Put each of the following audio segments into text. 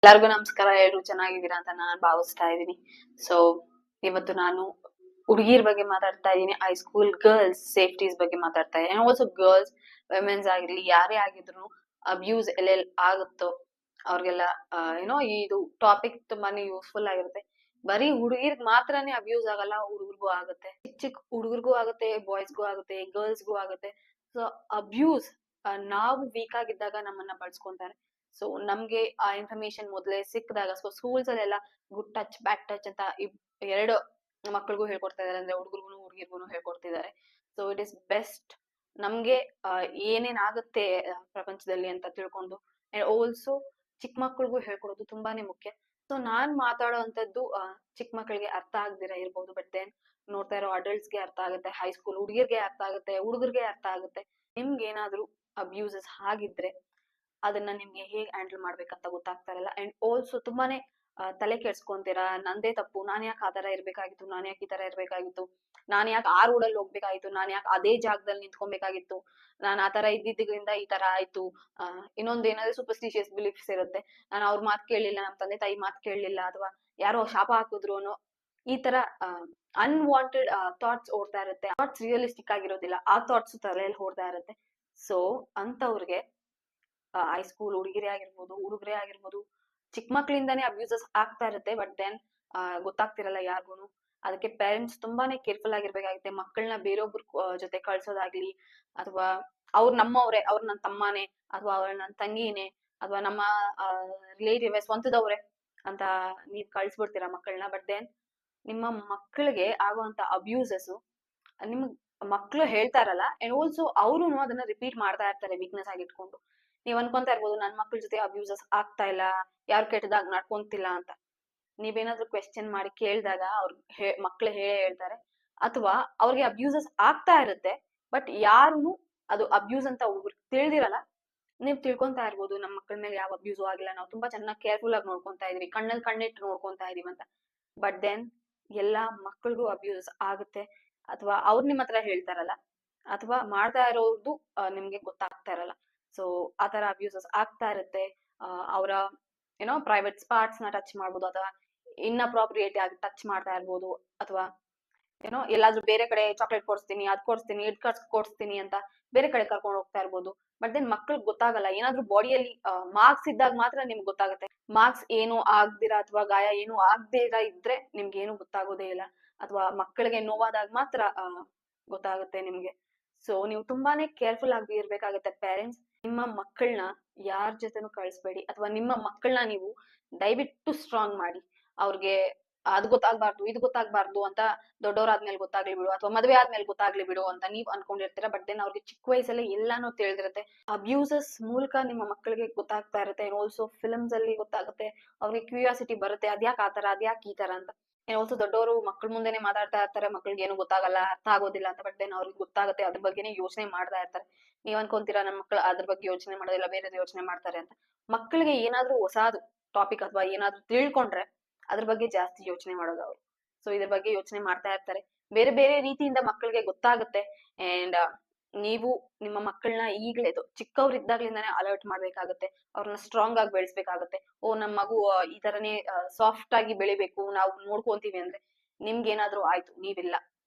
ಎಲ್ಲರಿಗೂ ನಮಸ್ಕಾರ. ಎಲ್ಲರೂ ಚೆನ್ನಾಗಿದ್ದೀರಾ ಅಂತ ನಾನು ಭಾವಿಸ್ತಾ ಇದ್ದೀನಿ. ಸೊ ಇವತ್ತು ನಾನು ಹುಡುಗಿರ್ ಬಗ್ಗೆ ಮಾತಾಡ್ತಾ ಇದ್ದೀನಿ. ಹೈಸ್ಕೂಲ್ ಗರ್ಲ್ಸ್ ಸೇಫ್ಟೀಸ್ ಬಗ್ಗೆ ಮಾತಾಡ್ತಾ ಇದ್ದೀನಿ. ಆಲ್ಸೋ ಗರ್ಲ್ಸ್ ವಿಮೆನ್ಸ್ ಆಗಿರ್ಲಿ ಯಾರೇ ಆಗಿದ್ರು ಅಬ್ಯೂಸ್ ಎಲ್ಲೆಲ್ಲಿ ಆಗುತ್ತೋ ಅವ್ರಿಗೆಲ್ಲ ಏನೋ ಇದು ಟಾಪಿಕ್ ತುಂಬಾನೇ ಯೂಸ್ಫುಲ್ ಆಗಿರುತ್ತೆ. ಬರೀ ಹುಡುಗಿರ್ಗ್ ಮಾತ್ರನೇ ಅಬ್ಯೂಸ್ ಆಗಲ್ಲ, ಹುಡುಗರ್ಗೂ ಆಗುತ್ತೆ. ಚಿಕ್ಕ ಚಿಕ್ಕ ಹುಡುಗರ್ಗೂ ಆಗುತ್ತೆ, ಬಾಯ್ಸ್ಗೂ ಆಗುತ್ತೆ, ಗರ್ಲ್ಸ್ಗೂ ಆಗುತ್ತೆ. ಸೊ ಅಬ್ಯೂಸ್ ನಾವು ವೀಕ್ ಆಗಿದ್ದಾಗ ನಮ್ಮನ್ನ ಬಳಸ್ಕೊಂತಾರೆ. ಸೊ ನಮ್ಗೆ ಆ ಇನ್ಫಾರ್ಮೇಶನ್ ಮೊದಲೇ ಸಿಕ್ಕಿದಾಗ ಸೊ ಸ್ಕೂಲ್ಸ್ ಅಲ್ಲೆಲ್ಲ ಗುಡ್ ಟಚ್ ಬ್ಯಾಡ್ ಟಚ್ ಅಂತ ಎರಡು ಮಕ್ಕಳಿಗೂ ಹೇಳ್ಕೊಡ್ತಾ ಇದಾರೆ. ಅಂದ್ರೆ ಹುಡುಗರಿಗೂ ಹುಡುಗಿರ್ಗು ಹೇಳ್ಕೊಡ್ತಿದ್ದಾರೆ. ಸೊ ಇಟ್ ಇಸ್ ಬೆಸ್ಟ್ ನಮ್ಗೆ ಏನೇನ್ ಆಗುತ್ತೆ ಪ್ರಪಂಚದಲ್ಲಿ ಅಂತ ತಿಳ್ಕೊಂಡು ಅಂಡ್ ಆಲ್ಸೋ ಚಿಕ್ಕ ಮಕ್ಕಳಿಗೂ ಹೇಳ್ಕೊಡೋದು ತುಂಬಾನೇ ಮುಖ್ಯ. ಸೊ ನಾನ್ ಮಾತಾಡೋವಂಥದ್ದು ಚಿಕ್ಕ ಮಕ್ಕಳಿಗೆ ಅರ್ಥ ಆಗ್ದಿರ ಇರ್ಬೋದು, ಬಟ್ ದೆನ್ ನೋಡ್ತಾ ಇರೋ ಅಡಲ್ಟ್ಸ್ಗೆ ಅರ್ಥ ಆಗುತ್ತೆ, ಹೈಸ್ಕೂಲ್ ಹುಡುಗಿರ್ಗೆ ಅರ್ಥ ಆಗುತ್ತೆ, ಹುಡುಗರ್ಗೆ ಅರ್ಥ ಆಗುತ್ತೆ. ನಿಮ್ಗೆ ಏನಾದ್ರೂ ಅಬ್ಯೂಸಸ್ ಆಗಿದ್ರೆ ಅದನ್ನ ನಿಮ್ಗೆ ಹೇಗ್ ಹ್ಯಾಂಡಲ್ ಮಾಡ್ಬೇಕಂತ ಗೊತ್ತಾಗ್ತಾ ಇರಲ್ಲ. ಅಂಡ್ ಆಲ್ಸೋ ತುಂಬಾನೇ ತಲೆ ಕೆಡ್ಸ್ಕೊಂತೀರಾ. ನಂದೇ ತಪ್ಪು, ನಾನ್ ಯಾಕೆ ಆ ತರ ಇರ್ಬೇಕಾಗಿತ್ತು, ನಾನ್ ಯಾಕೆ ಈ ತರ ಇರ್ಬೇಕಾಗಿತ್ತು, ನಾನ್ ಯಾಕೆ ಆ ರೋಡಲ್ಲಿ ಹೋಗ್ಬೇಕಾಗಿತ್ತು, ನಾನ್ ಯಾಕೆ ಅದೇ ಜಾಗದಲ್ಲಿ ನಿಂತ್ಕೊಬೇಕಾಗಿತ್ತು, ನಾನ್ ಆ ತರ ಇದ್ದಿದ್ದರಿಂದ ಈ ತರ ಆಯ್ತು. ಇನ್ನೊಂದ್ ಏನಾದ್ರೆ ಸೂಪರ್ಸ್ಟಿಷಿಯಸ್ ಬಿಲೀಫ್ಸ್ ಇರುತ್ತೆ. ನಾನು ಅವ್ರ ಮಾತು ಕೇಳಲಿಲ್ಲ, ನಮ್ ತಂದೆ ತಾಯಿ ಮಾತು ಕೇಳಲಿಲ್ಲ, ಅಥವಾ ಯಾರೋ ಶಾಪ ಹಾಕಿದ್ರು ಅನ್ನೋ ಈ ತರ ಅನ್ವಾಂಟೆಡ್ ಥಾಟ್ಸ್ ಓಡ್ತಾ ಇರುತ್ತೆ. ಥಾಟ್ಸ್ ರಿಯಲಿಸ್ಟಿಕ್ ಆಗಿರೋದಿಲ್ಲ, ಆ ಥಾಟ್ಸ್ ತಲೆಯಲ್ಲಿ ಓಡ್ತಾ ಇರುತ್ತೆ. ಸೊ ಅಂತವ್ರಿಗೆ ಹೈಸ್ಕೂಲ್ ಹುಡುಗಿರೇ ಆಗಿರ್ಬೋದು, ಹುಡುಗರೇ ಆಗಿರ್ಬೋದು, ಚಿಕ್ಕ ಮಕ್ಳಿಂದಾನೇ ಅಬ್ಯೂಸಸ್ ಆಗ್ತಾ ಇರುತ್ತೆ. ಬಟ್ ದೆನ್ ಗೊತ್ತಾಗ್ತಿರಲ್ಲ ಯಾರ್ಗುನು. ಅದಕ್ಕೆ ಪೇರೆಂಟ್ಸ್ ತುಂಬಾನೇ ಕೇರ್ಫುಲ್ ಆಗಿರ್ಬೇಕಾಗುತ್ತೆ. ಮಕ್ಕಳನ್ನ ಬೇರೊಬ್ರು ಜೊತೆ ಕಳ್ಸೋದಾಗ್ಲಿ, ಅಥವಾ ಅವ್ರು ನಮ್ಮವ್ರೆ, ಅವ್ರ ನನ್ನ ತಮ್ಮನೇ, ಅಥವಾ ಅವ್ರ ನನ್ನ ತಂಗಿನೇ, ಅಥವಾ ನಮ್ಮ ರಿಲೇಟಿವ್ ಸ್ವಂತದವ್ರೆ ಅಂತ ನೀವ್ ಕಳ್ಸ್ಬಿಡ್ತೀರಾ ಮಕ್ಕಳನ್ನ. ಬಟ್ ದೆನ್ ನಿಮ್ಮ ಮಕ್ಕಳಿಗೆ ಆಗುವಂತ ಅಬ್ಯೂಸಸ್ ನಿಮ್ಗ್ ಮಕ್ಳು ಹೇಳ್ತಾರಲ್ಲ, ಅಂಡ್ ಆಲ್ಸೋ ಅವ್ರು ಅದನ್ನ ರಿಪೀಟ್ ಮಾಡ್ತಾ ಇರ್ತಾರೆ ವೀಕ್ನೆಸ್ ಆಗಿ ಇಟ್ಕೊಂಡು. ನೀವ್ ಅನ್ಕೊಂತಾ ಇರ್ಬೋದು ನನ್ ಮಕ್ಳ ಜೊತೆ ಅಬ್ಯೂಸಸ್ ಆಗ್ತಾ ಇಲ್ಲ, ಯಾರು ಕೆಟ್ಟದಾಗ ನಡ್ಕೊಂತಿಲ್ಲ ಅಂತ. ನೀವೇನಾದ್ರೂ ಕ್ವೆಶ್ಚನ್ ಮಾಡಿ ಕೇಳಿದಾಗ ಅವ್ರ ಮಕ್ಳು ಹೇಳೇ ಹೇಳ್ತಾರೆ. ಅಥವಾ ಅವ್ರಿಗೆ ಅಬ್ಯೂಸಸ್ ಆಗ್ತಾ ಇರುತ್ತೆ, ಬಟ್ ಯಾರು ಅದು ಅಬ್ಯೂಸ್ ಅಂತ ತಿಳಿದಿರಲ್ಲ. ನೀವ್ ತಿಳ್ಕೊಂತಾ ಇರ್ಬೋದು ನಮ್ ಮಕ್ಳ ಮೇಲೆ ಯಾವ ಅಬ್ಯೂಸು ಆಗಿಲ್ಲ, ನಾವು ತುಂಬಾ ಚೆನ್ನಾಗಿ ಕೇರ್ಫುಲ್ ಆಗಿ ನೋಡ್ಕೊಂತಾ ಇದೀವಿ, ಕಣ್ಣಲ್ಲಿ ಕಣ್ಣಿಟ್ಟು ನೋಡ್ಕೊಂತಾ ಇದೀವಿ ಅಂತ. ಬಟ್ ದೆನ್ ಎಲ್ಲಾ ಮಕ್ಕಳಿಗೂ ಅಬ್ಯೂಸಸ್ ಆಗುತ್ತೆ, ಅಥವಾ ಅವ್ರು ನಿಮ್ ಹತ್ರ ಹೇಳ್ತಾರಲ್ಲ, ಅಥವಾ ಮಾಡ್ತಾ ಇರೋದು ನಿಮ್ಗೆ ಗೊತ್ತಾಗ್ತಾ ಇರಲ್ಲ. ಸೊ ಆತರ ಅಬ್ಯೂಸಸ್ ಆಗ್ತಾ ಇರುತ್ತೆ. ಅವರ ಏನೋ ಪ್ರೈವೇಟ್ ಪಾರ್ಟ್ಸ್ ನ ಟಚ್ ಮಾಡ್ಬೋದು, ಅಥವಾ ಇನ್ಅಪ್ರಾಪ್ರಿಯೇಟ್ ಆಗಿ ಟಚ್ ಮಾಡ್ತಾ ಇರ್ಬೋದು, ಅಥವಾ ಏನೋ ಎಲ್ಲಾದ್ರೂ ಬೇರೆ ಕಡೆ ಚಾಕ್ಲೇಟ್ ಕೊಡ್ಸ್ತೀನಿ, ಅದ್ ಕೊಡ್ಸ್ತೀನಿ, ಇದ್ ಕೊಡ್ಸ್ತೀನಿ ಅಂತ ಬೇರೆ ಕಡೆ ಕರ್ಕೊಂಡು ಹೋಗ್ತಾ ಇರ್ಬೋದು. ಬಟ್ ದೆನ್ ಮಕ್ಳಿಗೆ ಗೊತ್ತಾಗಲ್ಲ. ಏನಾದ್ರೂ ಬಾಡಿಯಲ್ಲಿ ಮಾರ್ಕ್ಸ್ ಇದ್ದಾಗ ಮಾತ್ರ ನಿಮ್ಗೆ ಗೊತ್ತಾಗುತ್ತೆ. ಮಾರ್ಕ್ಸ್ ಏನು ಆಗ್ದಿರಾ ಅಥವಾ ಗಾಯ ಏನು ಆಗ್ದಿರಾ ಇದ್ರೆ ನಿಮ್ಗೆ ಏನು ಗೊತ್ತಾಗೋದೇ ಇಲ್ಲ. ಅಥವಾ ಮಕ್ಕಳಿಗೆ ನೋವಾದಾಗ ಮಾತ್ರ ಗೊತ್ತಾಗುತ್ತೆ ನಿಮ್ಗೆ. ಸೊ ನೀವು ತುಂಬಾನೇ ಕೇರ್ಫುಲ್ ಆಗಿ ಇರ್ಬೇಕಾಗತ್ತೆ ಪೇರೆಂಟ್ಸ್. ನಿಮ್ಮ ಮಕ್ಕಳನ್ನ ಯಾರ ಜೊತೆನೂ ಕಳಿಸ್ಬೇಡಿ, ಅಥವಾ ನಿಮ್ಮ ಮಕ್ಕಳನ್ನ ನೀವು ದಯವಿಟ್ಟು ಸ್ಟ್ರಾಂಗ್ ಮಾಡಿ. ಅವ್ರಿಗೆ ಅದ್ ಗೊತ್ತಾಗ್ಬಾರ್ದು, ಇದು ಗೊತ್ತಾಗ್ಬಾರ್ದು ಅಂತ ದೊಡ್ಡವರಾದ್ಮೇಲೆ ಗೊತ್ತಾಗ್ಲಿ ಬಿಡು, ಅಥವಾ ಮದ್ವೆ ಆದ್ಮೇಲೆ ಗೊತ್ತಾಗ್ಲಿ ಬಿಡು ಅಂತ ನೀವ್ ಅನ್ಕೊಂಡಿರ್ತೀರ. ಬಟ್ ದೆನ್ ಅವ್ರಿಗೆ ಚಿಕ್ಕ ವಯಸ್ಸಲ್ಲಿ ಎಲ್ಲಾನು ತಿಳಿದಿರುತ್ತೆ. ಅಬ್ಯೂಸಸ್ ಮೂಲಕ ನಿಮ್ಮ ಮಕ್ಕಳಿಗೆ ಗೊತ್ತಾಗ್ತಾ ಇರುತ್ತೆ. ಆಲ್ಸೋ ಫಿಲ್ಮ್ಸ್ ಅಲ್ಲಿ ಗೊತ್ತಾಗುತ್ತೆ. ಅವ್ರಿಗೆ ಕ್ಯೂರಿಯಾಸಿಟಿ ಬರುತ್ತೆ, ಅದ್ಯಾಕ್ ಆತರ, ಅದ್ಯಾಕ್ ಈ ತರ ಅಂತ. ಆಲ್ಸೋ ದೊಡ್ಡವರು ಮಕ್ಳ ಮುಂದೆನೆ ಮಾತಾಡ್ತಾ ಇರ್ತಾರೆ, ಮಕ್ಳಿಗೆ ಏನು ಗೊತ್ತಾಗಲ್ಲ, ಅರ್ಥ ಆಗೋದಿಲ್ಲ ಅಂತ. ಬಟ್ ದೆನ್ ಅವ್ರಿಗೆ ಗೊತ್ತಾಗುತ್ತೆ, ಅದ್ರ ಬಗ್ಗೆನೇ ಯೋಚನೆ ಮಾಡ್ತಾ ಇರ್ತಾರೆ. ನೀವ್ ಅನ್ಕೊಂತೀರಾ ನನ್ ಮಕ್ಳು ಅದ್ರ ಬಗ್ಗೆ ಯೋಚನೆ ಮಾಡೋದಿಲ್ಲ, ಬೇರೆ ಯೋಚನೆ ಮಾಡ್ತಾರೆ ಅಂತ. ಮಕ್ಕಳಿಗೆ ಏನಾದ್ರೂ ಹೊಸಾದ್ ಟಾಪಿಕ್ ಅಥವಾ ಏನಾದ್ರೂ ತಿಳ್ಕೊಂಡ್ರೆ ಅದ್ರ ಬಗ್ಗೆ ಜಾಸ್ತಿ ಯೋಚನೆ ಮಾಡೋದು ಅವ್ರು. ಸೊ ಇದ್ರ ಬಗ್ಗೆ ಯೋಚನೆ ಮಾಡ್ತಾ ಇರ್ತಾರೆ. ಬೇರೆ ಬೇರೆ ರೀತಿಯಿಂದ ಮಕ್ಕಳಿಗೆ ಗೊತ್ತಾಗುತ್ತೆ. ಅಂಡ್ ನೀವು ನಿಮ್ಮ ಮಕ್ಕಳನ್ನ ಈಗ್ಲೇ ಚಿಕ್ಕವ್ರಿದ್ದಾಗ್ಲಿಂದಾನೇ ಅಲರ್ಟ್ ಮಾಡ್ಬೇಕಾಗತ್ತೆ. ಅವ್ರನ್ನ ಸ್ಟ್ರಾಂಗ್ ಆಗಿ ಬೆಳೆಸ್ಬೇಕಾಗತ್ತೆ. ನಮ್ ಮಗು ಈ ತರನೇ ಸಾಫ್ಟ್ ಆಗಿ ಬೆಳಿಬೇಕು, ನಾವು ನೋಡ್ಕೊಂತೀವಿ ಅಂದ್ರೆ ನಿಮ್ಗೆ ಏನಾದ್ರೂ ಆಯ್ತು, ನೀವಿಲ್ಲ.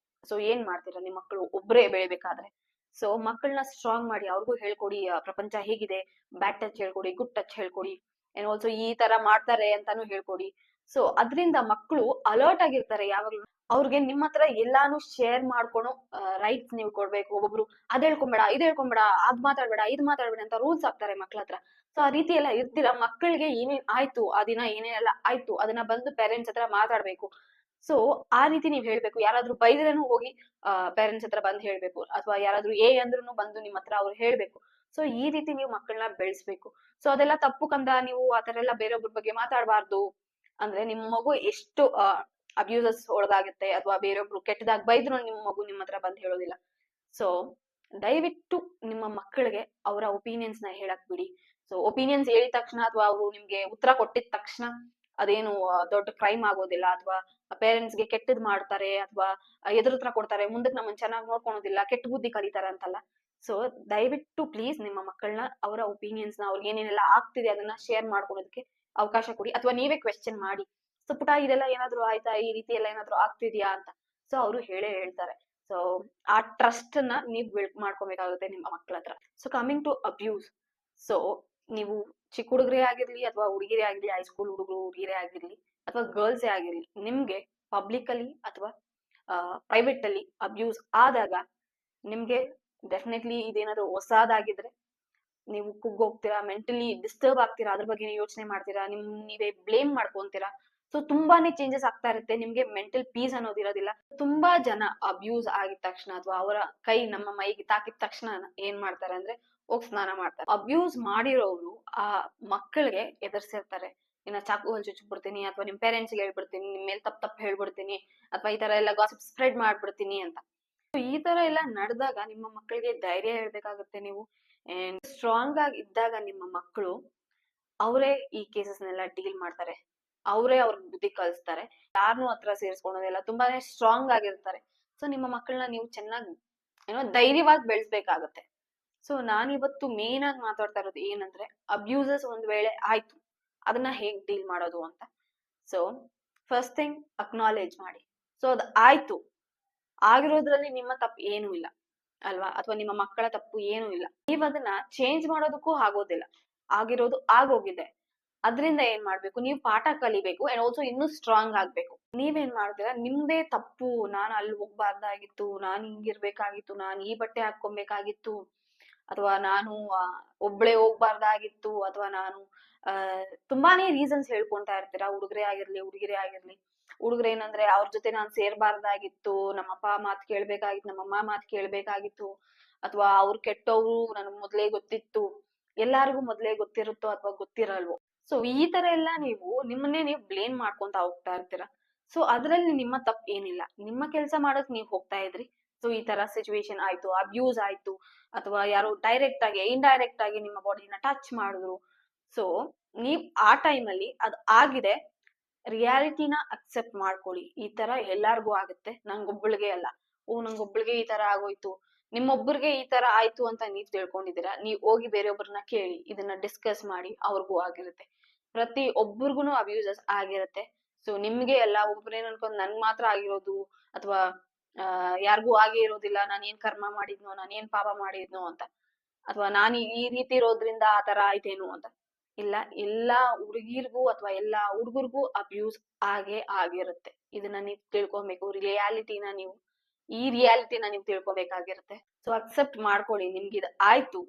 ಸೊ ಏನ್ ಮಾಡ್ತೀರಾ ನಿಮ್ ಮಕ್ಕಳು ಒಬ್ರೇ ಬೆಳಿಬೇಕಾದ್ರೆ? ಸೊ ಮಕ್ಕಳನ್ನ ಸ್ಟ್ರಾಂಗ್ ಮಾಡಿ, ಅವ್ರಿಗೂ ಹೇಳ್ಕೊಡಿ ಪ್ರಪಂಚ ಹೇಗಿದೆ, ಬ್ಯಾಡ್ ಟಚ್ ಹೇಳ್ಕೊಡಿ, ಗುಡ್ ಟಚ್ ಹೇಳ್ಕೊಡಿ, ಅಂಡ್ ಆಲ್ಸೋ ಈ ತರ ಮಾಡ್ತಾರೆ ಅಂತಾನು ಹೇಳ್ಕೊಡಿ. ಸೊ ಅದ್ರಿಂದ ಮಕ್ಕಳು ಅಲರ್ಟ್ ಆಗಿರ್ತಾರೆ ಯಾವಾಗ್ಲೂ. ಅವ್ರಿಗೆ ನಿಮ್ ಹತ್ರ ಎಲ್ಲಾನು ಶೇರ್ ಮಾಡ್ಕೊಳೋ ರೈಟ್ಸ್ ನೀವು ಕೊಡ್ಬೇಕು. ಒಬ್ಬೊಬ್ರು ಅದ್ ಹೇಳ್ಕೊಂಬೇಡ, ಇದ್ ಹೇಳ್ಕೊಂಬೇಡ, ಅದ್ ಮಾತಾಡ್ಬೇಡ, ಇದ್ ಮಾತಾಡ್ಬೇಡ ಅಂತ ರೂಲ್ಸ್ ಹಾಕ್ತಾರೆ ಮಕ್ಳ ಹತ್ರ. ಸೊ ಆ ರೀತಿ ಎಲ್ಲ ಇರ್ತೀರಾ. ಮಕ್ಕಳಿಗೆ ಏನೇನ್ ಆಯ್ತು ಆ ದಿನ, ಏನೇನೆಲ್ಲ ಆಯ್ತು ಅದನ್ನ ಬಂದು ಪೇರೆಂಟ್ಸ್ ಹತ್ರ ಮಾತಾಡ್ಬೇಕು. ಸೊ ಆ ರೀತಿ ನೀವ್ ಹೇಳ್ಬೇಕು. ಯಾರಾದ್ರೂ ಬೈದ್ರೇನು ಹೋಗಿ ಪೇರೆಂಟ್ಸ್ ಹತ್ರ ಬಂದ್ ಹೇಳ್ಬೇಕು, ಅಥವಾ ಯಾರಾದ್ರೂ ಅಂದ್ರೂ ಬಂದು ನಿಮ್ ಹತ್ರ ಅವ್ರು ಹೇಳ್ಬೇಕು. ಸೊ ಈ ರೀತಿ ನೀವು ಮಕ್ಕಳನ್ನ ಬೆಳೆಸ್ಬೇಕು. ಸೊ ಅದೆಲ್ಲ ತಪ್ಪು ಕಂದ, ನೀವು ಆತರ ಎಲ್ಲ ಬೇರೊಬ್ರ ಬಗ್ಗೆ ಮಾತಾಡ್ಬಾರ್ದು ಅಂದ್ರೆ ನಿಮ್ ಮಗು ಎಷ್ಟು ಅಬ್ಯೂಸಸ್ ಒಳಗಾಗುತ್ತೆ, ಅಥವಾ ಬೇರೊಬ್ರು ಕೆಟ್ಟದಾಗ ಬೈದ್ರು ನಿಮ್ ಮಗು ನಿಮ್ ಹತ್ರ ಬಂದ್ ಹೇಳೋದಿಲ್ಲ. ಸೊ ದಯವಿಟ್ಟು ನಿಮ್ಮ ಮಕ್ಕಳಿಗೆ ಅವರ ಒಪಿನಿಯನ್ಸ್ ನ ಹೇಳಕ್ ಬಿಡಿ. ಸೊ ಒಪಿನಿಯನ್ಸ್ ಹೇಳಿದ ತಕ್ಷಣ, ಅಥವಾ ಅವರು ನಿಮ್ಗೆ ಉತ್ತರ ಕೊಟ್ಟಿದ ತಕ್ಷಣ ಅದೇನು ದೊಡ್ಡ ಕ್ರೈಮ್ ಆಗೋದಿಲ್ಲ, ಅಥವಾ ಪೇರೆಂಟ್ಸ್ ಗೆ ಕೆಟ್ಟದ್ ಮಾಡ್ತಾರೆ, ಅಥವಾ ಎದುರುತ್ರ ಕೊಡ್ತಾರೆ, ಮುಂದಕ್ಕೆ ನಮ್ಮನ್ನ ಚೆನ್ನಾಗಿ ನೋಡ್ಕೊಳೋದಿಲ್ಲ, ಕೆಟ್ಟ ಬುದ್ಧಿ ಕಲಿತಾರೆ ಅಂತಲ್ಲ. ಸೊ ದಯವಿಟ್ಟು ಪ್ಲೀಸ್ ನಿಮ್ಮ ಮಕ್ಕಳನ್ನ ಅವರ ಒಪಿನಿಯನ್ಸ್ ನ, ಅವ್ರಿಗೆ ಏನೇನೆಲ್ಲ ಆಗ್ತಿದೆ ಅದನ್ನ ಶೇರ್ ಮಾಡ್ಕೊಳೋದಕ್ಕೆ ಅವಕಾಶ ಕೊಡಿ, ಅಥವಾ ನೀವೇ ಕ್ವೆಶ್ಚನ್ ಮಾಡಿ. ಸೊ ಪುಟ ಇದೆಲ್ಲ ಏನಾದ್ರು ಆಯ್ತಾ, ಈ ರೀತಿ ಎಲ್ಲ ಏನಾದ್ರು ಆಗ್ತಿದ್ಯಾ ಅಂತ. ಸೊ ಅವರು ಹೇಳ್ತಾರೆ. ಸೊ ಆ ಟ್ರಸ್ಟ್ ನ ನೀವ್ ಬಿಲ್ಡ್ ಮಾಡ್ಕೊಬೇಕಾಗುತ್ತೆ ನಿಮ್ಮ ಮಕ್ಳ ಹತ್ರ. So coming to abuse, so ನೀವು ಚಿಕ್ಕ ಹುಡುಗರೇ ಆಗಿರ್ಲಿ ಅಥವಾ ಹುಡುಗಿರೇ ಆಗಿರ್ಲಿ, ಹೈಸ್ಕೂಲ್ ಹುಡುಗರು ಹುಡುಗಿರೇ ಆಗಿರ್ಲಿ ಅಥವಾ ಗರ್ಲ್ಸೇ ಆಗಿರ್ಲಿ, ನಿಮ್ಗೆ ಪಬ್ಲಿಕ್ ಅಲ್ಲಿ ಅಥವಾ ಪ್ರೈವೇಟ್ ಅಲ್ಲಿ ಅಬ್ಯೂಸ್ ಆದಾಗ ನಿಮ್ಗೆ ಡೆಫಿನೆಟ್ಲಿ ಇದೇನಾದ್ರು ಹೊಸದಾಗಿದ್ರೆ ನೀವು ಕುಗ್ಗೋಗ್ತೀರಾ, ಮೆಂಟಲಿ ಡಿಸ್ಟರ್ಬ್ ಆಗ್ತೀರಾ, ಅದ್ರ ಬಗ್ಗೆ ಯೋಚನೆ ಮಾಡ್ತೀರಾ, ನೀವೇ ಬ್ಲೇಮ್ ಮಾಡ್ಕೊಂತೀರಾ. ಸೊ ತುಂಬಾನೇ ಚೇಂಜಸ್ ಆಗ್ತಾ ಇರುತ್ತೆ, ನಿಮ್ಗೆ ಮೆಂಟಲ್ ಪೀಸ್ ಅನ್ನೋದು ಇರೋದಿಲ್ಲ. ತುಂಬಾ ಜನ ಅಬ್ಯೂಸ್ ಆಗಿದ ತಕ್ಷಣ ಅಥವಾ ಅವರ ಕೈ ನಮ್ಮ ಮೈಗೆ ತಾಕಿದ ತಕ್ಷಣ ಏನ್ ಮಾಡ್ತಾರೆ ಅಂದ್ರೆ ಹೋಗ್ ಸ್ನಾನ ಮಾಡ್ತಾರೆ. ಅಬ್ಯೂಸ್ ಮಾಡಿರೋರು ಆ ಮಕ್ಕಳಿಗೆ ಎದುರ್ಸಿರ್ತಾರೆ, ಇನ್ನ ಚಾಕು ಹಲ್ ಚುಚ್ಬಿಡ್ತೀನಿ, ಅಥವಾ ನಿಮ್ ಪೇರೆಂಟ್ಸ್ ಗೆ ಹೇಳ್ಬಿಡ್ತೀನಿ, ನಿಮ್ ಮೇಲೆ ತಪ್ಪು ಹೇಳ್ಬಿಡ್ತೀನಿ, ಅಥವಾ ಈ ತರ ಎಲ್ಲ ಗಾಸಿಪ್ ಸ್ಪ್ರೆಡ್ ಮಾಡ್ಬಿಡ್ತೀನಿ ಅಂತ. ಈ ತರ ಎಲ್ಲ ನಡೆದಾಗ ನಿಮ್ಮ ಮಕ್ಕಳಿಗೆ ಧೈರ್ಯ ಹೇಳ್ಬೇಕಾಗುತ್ತೆ ನೀವು. ಅಂಡ್ ಸ್ಟ್ರಾಂಗ್ ಆಗಿ ಇದ್ದಾಗ ನಿಮ್ಮ ಮಕ್ಕಳು ಅವರೇ ಈ ಕೇಸಸ್ನೆಲ್ಲ ಡೀಲ್ ಮಾಡ್ತಾರೆ, ಅವರೇ ಅವ್ರಿಗೆ ಬುದ್ಧಿ ಕಲಿಸ್ತಾರೆ, ಯಾರನ್ನೂ ಹತ್ರ ಸೇರಿಸ್ಕೊಳೋದಿಲ್ಲ, ತುಂಬಾನೇ ಸ್ಟ್ರಾಂಗ್ ಆಗಿರ್ತಾರೆ. ಸೊ ನಿಮ್ಮ ಮಕ್ಕಳನ್ನ ನೀವು ಚೆನ್ನಾಗಿ ಧೈರ್ಯವಾಗಿ ಬೆಳೆಸ್ಬೇಕಾಗತ್ತೆ. ಸೊ ನಾನಿವತ್ತು ಮೇನ್ ಆಗಿ ಮಾತಾಡ್ತಾ ಇರೋದು ಏನಂದ್ರೆ, ಅಬ್ಯೂಸಸ್ ಒಂದ್ ವೇಳೆ ಆಯ್ತು, ಅದನ್ನ ಹೇಗ್ ಡೀಲ್ ಮಾಡೋದು ಅಂತ. ಸೊ ಫಸ್ಟ್ ಥಿಂಗ್ ಅಕ್ನಾಲೇಜ್ ಮಾಡಿ. ಸೊ ಅದು ಆಯ್ತು, ಆಗಿರೋದ್ರಲ್ಲಿ ನಿಮ್ಮ ತಪ್ಪು ಏನೂ ಇಲ್ಲ ಅಲ್ವಾ, ಅಥವಾ ನಿಮ್ಮ ಮಕ್ಕಳ ತಪ್ಪು ಏನೂ ಇಲ್ಲ. ನೀವ್ ಅದನ್ನ ಚೇಂಜ್ ಮಾಡೋದಕ್ಕೂ ಆಗೋದಿಲ್ಲ, ಆಗಿರೋದು ಆಗೋಗಿದೆ. ಅದ್ರಿಂದ ಏನ್ ಮಾಡ್ಬೇಕು, ನೀವು ಪಾಠ ಕಲಿಬೇಕು ಅಂಡ್ ಆಲ್ಸೋ ಇನ್ನೂ ಸ್ಟ್ರಾಂಗ್ ಆಗ್ಬೇಕು. ನೀವೇನ್ ಮಾಡ್ತೀರಾ, ನಿಮ್ದೇ ತಪ್ಪು, ನಾನು ಅಲ್ಲಿ ಹೋಗ್ಬಾರ್ದಾಗಿತ್ತು, ನಾನು ಹಿಂಗಿರ್ಬೇಕಾಗಿತ್ತು, ನಾನು ಈ ಬಟ್ಟೆ ಹಾಕೊಬೇಕಾಗಿತ್ತು, ಅಥವಾ ನಾನು ಒಬ್ಳೆ ಹೋಗ್ಬಾರ್ದಾಗಿತ್ತು, ಅಥವಾ ನಾನು ತುಂಬಾನೇ ರೀಸನ್ಸ್ ಹೇಳ್ಕೊಂತಾ ಇರ್ತೀರಾ. ಹುಡುಗರೇ ಆಗಿರ್ಲಿ ಹುಡುಗಿರೇ ಆಗಿರ್ಲಿ, ಹುಡುಗ್ರ ಏನಂದ್ರೆ ಅವ್ರ ಜೊತೆ ನಾನ್ ಸೇರ್ಬಾರ್ದಾಗಿತ್ತು, ನಮ್ಮ ಅಪ್ಪ ಮಾತ್ ಕೇಳ್ಬೇಕಾಗಿತ್ತು, ನಮ್ಮ ಅಮ್ಮ ಮಾತ್ ಕೇಳ್ಬೇಕಾಗಿತ್ತು, ಅಥವಾ ಅವ್ರು ಕೆಟ್ಟವ್ರು ನನ್ಗ್ ಮೊದ್ಲೇ ಗೊತ್ತಿತ್ತು. ಎಲ್ಲಾರ್ಗು ಮೊದ್ಲೇ ಗೊತ್ತಿರುತ್ತೋ ಅಥವಾ ಗೊತ್ತಿರಲ್ವೋ. ಸೊ ಈ ತರ ಎಲ್ಲ ನೀವು ನಿಮ್ಮನ್ನೇ ನೀವು ಬ್ಲೇಮ್ ಮಾಡ್ಕೊಂತ ಹೋಗ್ತಾ ಇರ್ತೀರಾ. ಸೊ ಅದ್ರಲ್ಲಿ ನಿಮ್ಮ ತಪ್ಪು ಏನಿಲ್ಲ, ನಿಮ್ಮ ಕೆಲಸ ಮಾಡಕ್ ನೀವ್ ಹೋಗ್ತಾ ಇದ್ರಿ. ಸೊ ಈ ತರ ಸಿಚುವೇಶನ್ ಆಯ್ತು, ಅಬ್ಯೂಸ್ ಆಯ್ತು, ಅಥವಾ ಯಾರೋ ಡೈರೆಕ್ಟ್ ಆಗಿ ಇಂಡೈರೆಕ್ಟ್ ಆಗಿ ನಿಮ್ಮ ಬಾಡಿನ ಟಚ್ ಮಾಡಿದ್ರು. ಸೊ ನೀವ್ ಆ ಟೈಮಲ್ಲಿ ಅದ್ ಆಗಿದೆ, ರಿಯಾಲಿಟಿನ ಅಕ್ಸೆಪ್ಟ್ ಮಾಡ್ಕೊಳ್ಳಿ. ಈ ತರ ಎಲ್ಲಾರ್ಗೂ ಆಗುತ್ತೆ, ನಂಗೊಬ್ಬಳಿಗೆ ಅಲ್ಲ. ನಂಗೊಬ್ಬಳಿಗೆ ಈ ತರ ಆಗೋಯ್ತು, ನಿಮ್ಮೊಬ್ಬರಿಗೆ ಈ ತರ ಆಯ್ತು ಅಂತ ನೀವ್ ತಿಳ್ಕೊಂಡಿದ್ದೀರಾ, ನೀವ್ ಹೋಗಿ ಬೇರೆಯೊಬ್ಬರನ್ನ ಕೇಳಿ, ಇದನ್ನ ಡಿಸ್ಕಸ್ ಮಾಡಿ, ಅವ್ರಿಗೂ ಆಗಿರುತ್ತೆ. ಪ್ರತಿ ಒಬ್ಬರಿಗೂ ಅಬ್ಯೂಸಸ್ ಆಗಿರುತ್ತೆ. ಸೊ ನಿಮ್ಗೆ ಎಲ್ಲ ಒಬ್ರೇನ್ ಅನ್ಕೊಂಡ್ ನನ್ಗ್ ಮಾತ್ರ ಆಗಿರೋದು, ಅಥವಾ ಯಾರಿಗೂ ಆಗೇ ಇರೋದಿಲ್ಲ, ನಾನ್ ಏನ್ ಕರ್ಮ ಮಾಡಿದ್ನೋ, ನಾನ್ ಏನ್ ಪಾಪ ಮಾಡಿದ್ನೋ ಅಂತ, ಅಥವಾ ನಾನು ಈ ರೀತಿ ಇರೋದ್ರಿಂದ ಆ ತರ ಆಯ್ತೇನು ಅಂತ. ಇಲ್ಲ, ಎಲ್ಲಾ ಹುಡುಗಿರ್ಗೂ ಅಥವಾ ಎಲ್ಲಾ ಹುಡುಗರ್ಗೂ ಅಬ್ಯೂಸ್ ಆಗೇ ಆಗಿರುತ್ತೆ. ಇದನ್ನ ನೀವ್ ತಿಳ್ಕೊಬೇಕು, ಈ ರಿಯಾಲಿಟಿನ ನೀವು ತಿಳ್ಕೊಬೇಕಾಗಿರುತ್ತೆ. ಸೊ ಅಕ್ಸೆಪ್ಟ್ ಮಾಡ್ಕೊಳ್ಳಿ, ನಿಮ್ಗಿದ ಆಯ್ತು.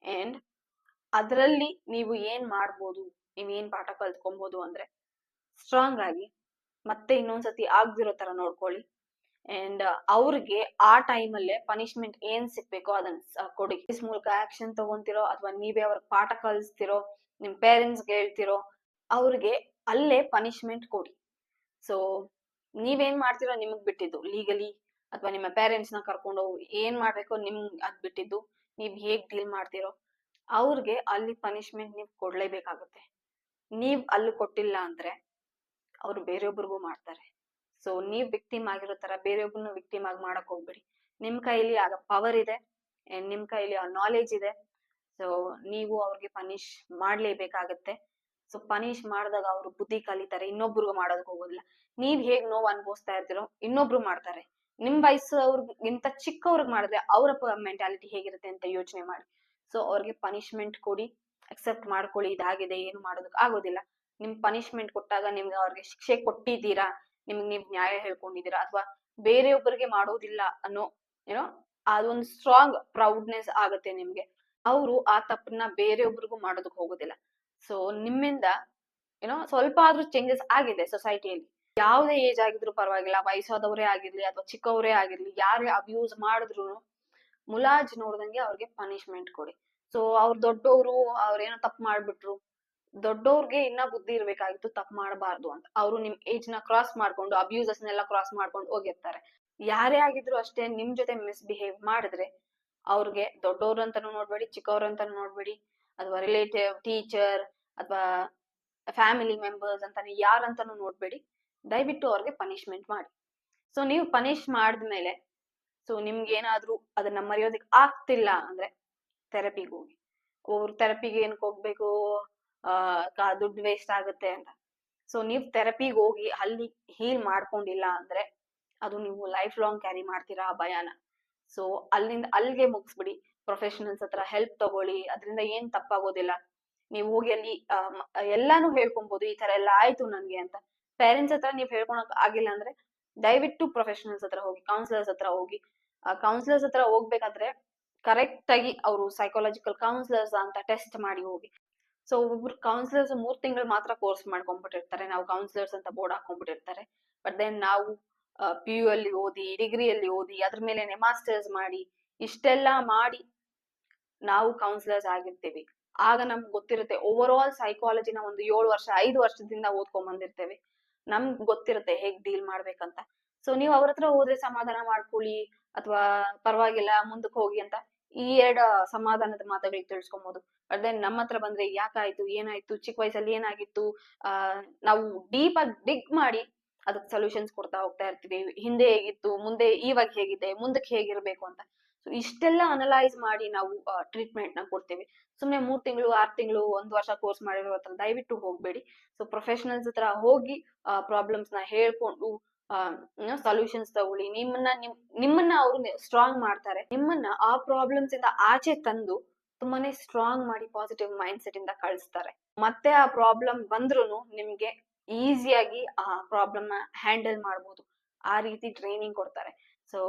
ಅಂಡ್ ಅದ್ರಲ್ಲಿ ನೀವು ಏನ್ ಮಾಡ್ಬೋದು, ನೀವ್ ಏನ್ ಪಾಠ ಕಲ್ತ್ಕೊಬಹುದು ಅಂದ್ರೆ, ಸ್ಟ್ರಾಂಗ್ ಆಗಿ ಮತ್ತೆ ಇನ್ನೊಂದ್ಸತಿ ಆಗ್ದಿರೋ ತರ ನೋಡ್ಕೊಳ್ಳಿ. ಅಂಡ್ ಅವ್ರಿಗೆ ಆ ಟೈಮಲ್ಲೇ ಪನಿಷ್ಮೆಂಟ್ ಏನ್ ಸಿಗ್ಬೇಕೋ ಅದನ್ನ ಕೊಡಿ. ಮೂಲಕ ಆಕ್ಷನ್ ತಗೊಂತಿರೋ, ಅಥವಾ ನೀವೇ ಅವ್ರಿಗೆ ಪಾಠ ಕಲಿಸ್ತಿರೋ, ನಿಮ್ ಪೇರೆಂಟ್ಸ್ಗೆ ಹೇಳ್ತಿರೋ, ಅವ್ರಿಗೆ ಅಲ್ಲೇ ಪನಿಷ್ಮೆಂಟ್ ಕೊಡಿ. ಸೊ ನೀವೇನ್ ಮಾಡ್ತಿರೋ ನಿಮಗ್ ಬಿಟ್ಟಿದ್ದು, ಲೀಗಲಿ ಅಥವಾ ನಿಮ್ಮ ಪೇರೆಂಟ್ಸ್ ನ ಕರ್ಕೊಂಡು ಹೋಗಿ ಏನ್ ಮಾಡ್ಬೇಕೋ ಅದ್ ಬಿಟ್ಟಿದ್ದು. ನೀವ್ ಹೇಗ್ ಡೀಲ್ ಮಾಡ್ತಿರೋ, ಅವ್ರಿಗೆ ಅಲ್ಲಿ ಪನಿಷ್ಮೆಂಟ್ ನೀವ್ ಕೊಡ್ಲೇಬೇಕಾಗುತ್ತೆ. ನೀವ್ ಅಲ್ಲಿ ಕೊಟ್ಟಿಲ್ಲ ಅಂದ್ರೆ ಅವ್ರು ಬೇರೆಯೊಬ್ಬರಿಗೂ ಮಾಡ್ತಾರೆ. ಸೊ ನೀವ್ ವಿಕ್ಟಿಮ್ ಆಗಿರೋ ತರ ಬೇರೆಯೊಬ್ಬರನ್ನ ವಿಕ್ಟಿಮ್ ಆಗಿ ಮಾಡಕ್ ಹೋಗ್ಬೇಡಿ. ನಿಮ್ ಕೈಲಿ ಆಗ ಪವರ್ ಇದೆ, ನಿಮ್ ಕೈಲಿ ಆ ನಾಲೆಜ್ ಇದೆ. ಸೊ ನೀವು ಅವ್ರಿಗೆ ಪನಿಷ್ ಮಾಡ್ಲೇಬೇಕಾಗತ್ತೆ. ಸೊ ಪನಿಷ್ ಮಾಡಿದಾಗ ಅವ್ರು ಬುದ್ಧಿ ಕಲಿತಾರೆ, ಇನ್ನೊಬ್ರಿಗೂ ಮಾಡೋದಕ್ ಹೋಗೋದಿಲ್ಲ. ನೀವ್ ಹೇಗ್ ನೋವು ಅನ್ಭವಿಸ್ತಾ ಇರ್ತೀರೋ ಇನ್ನೊಬ್ರು ಮಾಡ್ತಾರೆ. ನಿಮ್ ವಯಸ್ಸವ್ರಿಗಿಂತ ಚಿಕ್ಕವ್ರಿಗೆ ಮಾಡಿದ್ರೆ ಅವರ ಮೆಂಟಾಲಿಟಿ ಹೇಗಿರುತ್ತೆ ಅಂತ ಯೋಚನೆ ಮಾಡಿ. ಸೊ ಅವ್ರಿಗೆ ಪನಿಷ್ಮೆಂಟ್ ಕೊಡಿ, ಅಕ್ಸೆಪ್ಟ್ ಮಾಡ್ಕೊಳ್ಳಿ, ಇದಾಗಿದೆ, ಏನು ಮಾಡೋದಕ್ ಆಗೋದಿಲ್ಲ. ನಿಮ್ ಪನಿಷ್ಮೆಂಟ್ ಕೊಟ್ಟಾಗ ನಿಮ್ಗೆ ಅವ್ರಿಗೆ ಶಿಕ್ಷೆ ಕೊಟ್ಟಿದ್ದೀರಾ, ನಿಮ್ಗೆ ನೀವ್ ನ್ಯಾಯ ಹೇಳ್ಕೊಂಡಿದ್ದೀರಾ, ಅಥವಾ ಬೇರೆಯೊಬ್ಬರಿಗೆ ಮಾಡೋದಿಲ್ಲ ಅನ್ನೋ ಏನೋ ಅದೊಂದು ಸ್ಟ್ರಾಂಗ್ ಪ್ರೌಡ್ನೆಸ್ ಆಗತ್ತೆ ನಿಮ್ಗೆ. ಅವರು ಆ ತಪ್ಪನ್ನ ಬೇರೆಯೊಬ್ಬರಿಗೂ ಮಾಡೋದಕ್ ಹೋಗೋದಿಲ್ಲ. ಸೊ ನಿಮ್ಮಿಂದ ಸ್ವಲ್ಪ ಆದ್ರೂ ಚೇಂಜಸ್ ಆಗಿದೆ ಸೊಸೈಟಿಯಲ್ಲಿ. ಯಾವ್ದೇ ಏಜ್ ಆಗಿದ್ರು ಪರವಾಗಿಲ್ಲ, ವಯಸ್ಸಾದವರೇ ಆಗಿರ್ಲಿ ಅಥವಾ ಚಿಕ್ಕವರೇ ಆಗಿರ್ಲಿ, ಯಾರೇ ಅಬ್ಯೂಸ್ ಮಾಡಿದ್ರು ಮುಲಾಜ್ ನೋಡ್ದಂಗೆ ಅವ್ರಿಗೆ ಪನಿಷ್ಮೆಂಟ್ ಕೊಡಿ. ಸೊ ಅವ್ರು ದೊಡ್ಡವರು, ಅವ್ರೇನೋ ತಪ್ಪು ಮಾಡ್ಬಿಟ್ರು, ದೊಡ್ಡವ್ರಿಗೆ ಇನ್ನ ಬುದ್ಧಿ ಇರ್ಬೇಕಾಗಿತ್ತು ತಪ್ಪು ಮಾಡಬಾರ್ದು ಅಂತ. ಅವರು ನಿಮ್ ಏಜ್ ನ ಕ್ರಾಸ್ ಮಾಡ್ಕೊಂಡು ಅಬ್ಯೂಸಸ್ನೆಲ್ಲ ಕ್ರಾಸ್ ಮಾಡ್ಕೊಂಡು ಹೋಗಿರ್ತಾರೆ. ಯಾರೇ ಆಗಿದ್ರು ಅಷ್ಟೇ, ನಿಮ್ ಜೊತೆ ಮಿಸ್ಬಿಹೇವ್ ಮಾಡಿದ್ರೆ ಅವ್ರಿಗೆ ದೊಡ್ಡವ್ರಂತಾನು ನೋಡ್ಬೇಡಿ, ಚಿಕ್ಕವ್ರಂತಾನು ನೋಡ್ಬೇಡಿ, ಅಥವಾ ರಿಲೇಟಿವ್, ಟೀಚರ್ ಅಥವಾ ಫ್ಯಾಮಿಲಿ ಮೆಂಬರ್ಸ್ ಅಂತಾನೆ ಯಾರಂತಾನು ನೋಡ್ಬೇಡಿ. ದಯವಿಟ್ಟು ಅವ್ರಿಗೆ ಪನಿಷ್ಮೆಂಟ್ ಮಾಡಿ. ಸೊ ನೀವು ಪನಿಷ್ ಮಾಡಿದ್ಮೇಲೆ ಸೊ ನಿಮ್ಗೆ ಏನಾದ್ರೂ ಅದನ್ನ ಮರೆಯೋದಕ್ಕೆ ಆಗ್ತಿಲ್ಲ ಅಂದ್ರೆ ಥೆರಪಿಗೆ ಹೋಗಿ. ಥೆರಪಿಗೆ ಏನಕ್ಕೆ ಹೋಗ್ಬೇಕು, ದುಡ್ಡು ವೇಸ್ಟ್ ಆಗುತ್ತೆ ಅಂತ. ಸೊ ನೀವ್ ಥೆರಪಿಗೆ ಹೋಗಿ ಅಲ್ಲಿ ಹೀಲ್ ಮಾಡ್ಕೊಂಡಿಲ್ಲ ಅಂದ್ರೆ ಅದು ನೀವು ಲೈಫ್ ಲಾಂಗ್ ಕ್ಯಾರಿ ಮಾಡ್ತೀರಾ ಆ ಭಯನ. ಸೊ ಅಲ್ಲಿಂದ ಅಲ್ಲಿಗೆ ಮುಗಿಸ್ಬಿಡಿ. ಪ್ರೊಫೆಷನಲ್ಸ್ ಹತ್ರ ಹೆಲ್ಪ್ ತಗೊಳ್ಳಿ, ಅದರಿಂದ ಏನ್ ತಪ್ಪಾಗೋದಿಲ್ಲ. ನೀವು ಹೋಗಿ ಅಲ್ಲಿ ಎಲ್ಲಾನು ಹೇಳ್ಕೊಬಹುದು, ಈ ತರ ಎಲ್ಲ ಆಯ್ತು ನನ್ಗೆ ಅಂತ. ಪೇರೆಂಟ್ಸ್ ಹತ್ರ ನೀವ್ ಹೇಳ್ಕೊಳಕ್ ಆಗಿಲ್ಲ ಅಂದ್ರೆ ದಯವಿಟ್ಟು ಪ್ರೊಫೆಷನಲ್ಸ್ ಹತ್ರ ಹೋಗಿ, ಕೌನ್ಸಿಲರ್ಸ್ ಹತ್ರ ಹೋಗಿ. ಕೌನ್ಸಿಲರ್ಸ್ ಹತ್ರ ಹೋಗ್ಬೇಕಾದ್ರೆ ಕರೆಕ್ಟ್ ಆಗಿ ಅವರು ಸೈಕಾಲಜಿಕಲ್ ಕೌನ್ಸಿಲರ್ಸ್ ಅಂತ ಟೆಸ್ಟ್ ಮಾಡಿ ಹೋಗಿ. ಸೊ ಒಬ್ಬೊಬ್ರು ಕೌನ್ಸಿಲರ್ಸ್ 3 ತಿಂಗಳು ಮಾತ್ರ ಕೋರ್ಸ್ ಮಾಡ್ಕೊಂಡ್ಬಿಟ್ಟಿರ್ತಾರೆ, ನಾವು ಕೌನ್ಸಿಲರ್ಸ್ ಅಂತ ಬೋರ್ಡ್ ಹಾಕೊಂಡ್ಬಿಟ್ಟಿರ್ತಾರೆ. ಬಟ್ ದೆನ್ ನಾವು PU ಅಲ್ಲಿ ಓದಿ, ಡಿಗ್ರಿಯಲ್ಲಿ ಓದಿ, ಅದ್ರ ಮೇಲೆನೆ ಮಾಸ್ಟರ್ಸ್ ಮಾಡಿ, ಇಷ್ಟೆಲ್ಲ ಮಾಡಿ ನಾವು ಕೌನ್ಸಿಲರ್ಸ್ ಆಗಿರ್ತೀವಿ. ಆಗ ನಮ್ಗೆ ಗೊತ್ತಿರುತ್ತೆ ಓವರ್ ಆಲ್ ಸೈಕಾಲಜಿನ ಒಂದು 7 ವರ್ಷ 5 ವರ್ಷದಿಂದ ಓದ್ಕೊಂಡ್ ಬಂದಿರ್ತೇವೆ. ನಮ್ಗ್ ಗೊತ್ತಿರುತ್ತೆ ಹೇಗ್ ಡೀಲ್ ಮಾಡ್ಬೇಕಂತ. ಸೊ ನೀವು ಅವ್ರ ಹತ್ರ ಹೋದ್ರೆ ಸಮಾಧಾನ ಮಾಡ್ಕೊಳ್ಳಿ ಅಥವಾ ಪರವಾಗಿಲ್ಲ ಮುಂದಕ್ಕೆ ಹೋಗಿ ಅಂತ ಈ 2 ಸಮಾಧಾನದ ಮಾತುಗಳಿಗೆ ತಿಳ್ಸ್ಕೊಬಹುದು. ಬಟ್ ದೆನ್ ನಮ್ಮ ಹತ್ರ ಬಂದ್ರೆ ಯಾಕಾಯ್ತು, ಏನಾಯ್ತು, ಚಿಕ್ಕ ವಯಸ್ಸಲ್ಲಿ ಏನಾಗಿತ್ತು, ನಾವು ಡೀಪ್ ಆಗಿ ಡಿಗ್ ಮಾಡಿ ಅದಕ್ಕೆ ಸೊಲ್ಯೂಷನ್ಸ್ ಕೊಡ್ತಾ ಹೋಗ್ತಾ ಇರ್ತೀವಿ. ಹಿಂದೆ ಹೇಗಿತ್ತು, ಮುಂದೆ ಇವಾಗ ಹೇಗಿದೆ, ಮುಂದಕ್ಕೆ ಹೇಗಿರ್ಬೇಕು ಅಂತ. ಸೊ ಇಷ್ಟೆಲ್ಲ ಅನಲೈಸ್ ಮಾಡಿ ನಾವು ಟ್ರೀಟ್ಮೆಂಟ್ ನ ಕೊಡ್ತೀವಿ. ಸುಮ್ನೆ 3 ತಿಂಗಳು 6 ತಿಂಗಳು 1 ವರ್ಷ ಕೋರ್ಸ್ ಮಾಡಿರೋ ಹತ್ರ ದಯವಿಟ್ಟು ಹೋಗ್ಬೇಡಿ. ಸೊ ಪ್ರೊಫೆಷನಲ್ಸ್ ಹತ್ರ ಹೋಗಿ ಪ್ರಾಬ್ಲಮ್ಸ್ ನ ಹೇಳ್ಕೊಂಡು ಸೊಲ್ಯೂಷನ್ಸ್ ತಗೊಳ್ಳಿ. ನಿಮ್ಮನ್ನ ಅವರು ಸ್ಟ್ರಾಂಗ್ ಮಾಡ್ತಾರೆ. ನಿಮ್ಮನ್ನ ಆ ಪ್ರಾಬ್ಲಮ್ಸ್ ಇಂದ ಆಚೆ ತಂದು ತುಂಬಾನೇ ಸ್ಟ್ರಾಂಗ್ ಮಾಡಿ ಪಾಸಿಟಿವ್ ಮೈಂಡ್ ಸೆಟ್ ಇಂದ ಕಳಿಸ್ತಾರೆ. ಮತ್ತೆ ಆ ಪ್ರಾಬ್ಲಮ್ ಬಂದ್ರೂ ನಿಮ್ಗೆ ಈಸಿಯಾಗಿ ಆ ಪ್ರಾಬ್ಲಮ್ ನ ಹ್ಯಾಂಡಲ್ ಮಾಡ್ಬೋದು. ಆ ರೀತಿ ಟ್ರೈನಿಂಗ್ ಕೊಡ್ತಾರೆ. ಸೊ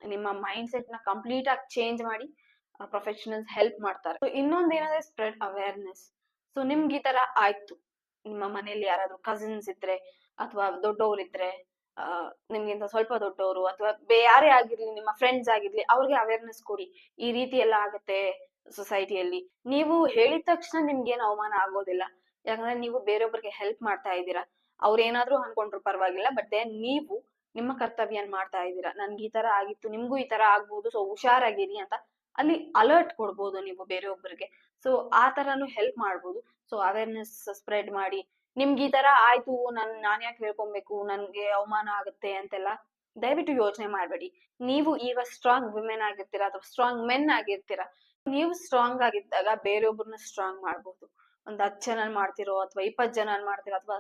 ನಿಮ್ಮ ಮೈಂಡ್ ಸೆಟ್ ನ ಕಂಪ್ಲೀಟ್ ಆಗಿ ಚೇಂಜ್ ಮಾಡಿ ಪ್ರೊಫೆಷನಲ್ಸ್ ಹೆಲ್ಪ್ ಮಾಡ್ತಾರೆ. ಸೊ ಇನ್ನೊಂದ್ ಏನಂದ್ರೆ ಸ್ಪ್ರೆಡ್ ಅವೇರ್ನೆಸ್. ಸೊ ನಿಮ್ಗೆ ಈ ತರ ಆಯ್ತು, ನಿಮ್ಮ ಮನೇಲಿ ಯಾರಾದ್ರೂ ಕಸಿನ್ಸ್ ಇದ್ರೆ ಅಥವಾ ದೊಡ್ಡವರಿದ್ರೆ, ನಿಮ್ಗಿಂತ ಸ್ವಲ್ಪ ದೊಡ್ಡವರು ಅಥವಾ ಯಾರೇ ಆಗಿರ್ಲಿ, ನಿಮ್ಮ ಫ್ರೆಂಡ್ಸ್ ಆಗಿರ್ಲಿ, ಅವ್ರಿಗೆ ಅವೇರ್ನೆಸ್ ಕೊಡಿ. ಈ ರೀತಿ ಎಲ್ಲ ಆಗುತ್ತೆ ಸೊಸೈಟಿಯಲ್ಲಿ. ನೀವು ಹೇಳಿದ ತಕ್ಷಣ ನಿಮ್ಗೇನು ಅವಮಾನ ಆಗೋದಿಲ್ಲ, ಯಾಕಂದ್ರೆ ನೀವು ಬೇರೊಬ್ಬರಿಗೆ ಹೆಲ್ಪ್ ಮಾಡ್ತಾ ಇದ್ದೀರಾ. ಅವ್ರ ಏನಾದ್ರೂ ಅನ್ಕೊಂಡ್ರು ಪರವಾಗಿಲ್ಲ, ಬಟ್ ದೆನ್ ನೀವು ನಿಮ್ಮ ಕರ್ತವ್ಯನ್ ಮಾಡ್ತಾ ಇದ್ದೀರಾ. ನನ್ಗೆ ಈ ತರ ಆಗಿತ್ತು, ನಿಮ್ಗೂ ಈ ತರ ಆಗ್ಬೋದು, ಸೊ ಹುಷಾರಾಗಿರಿ ಅಂತ ಅಲ್ಲಿ ಅಲರ್ಟ್ ಕೊಡ್ಬೋದು ನೀವು ಬೇರೆಯೊಬ್ಬರಿಗೆ. ಸೊ ಆ ತರಾನು ಹೆಲ್ಪ್ ಮಾಡ್ಬೋದು. ಸೊ ಅವೇರ್ನೆಸ್ ಸ್ಪ್ರೆಡ್ ಮಾಡಿ. ನಿಮ್ಗೆ ಈ ತರ ಆಯ್ತು, ನಾನ್ ಯಾಕೆ ಹೇಳ್ಕೊಬೇಕು, ನನ್ಗೆ ಅವಮಾನ ಆಗುತ್ತೆ ಅಂತೆಲ್ಲ ದಯವಿಟ್ಟು ಯೋಚನೆ ಮಾಡ್ಬೇಡಿ. ನೀವು ಈಗ ಸ್ಟ್ರಾಂಗ್ ವಿಮೆನ್ ಆಗಿರ್ತೀರಾ ಅಥವಾ ಸ್ಟ್ರಾಂಗ್ ಮೆನ್ ಆಗಿರ್ತೀರಾ. ನೀವು ಸ್ಟ್ರಾಂಗ್ ಆಗಿದ್ದಾಗ ಬೇರೆಯೊಬ್ಬರನ್ನ ಸ್ಟ್ರಾಂಗ್ ಮಾಡ್ಬೋದು. ಒಂದ್ 10 ಜನ ಮಾಡ್ತಿರೋ ಅಥವಾ 20 ಜನ ಮಾಡ್ತಿರೋ ಅಥವಾ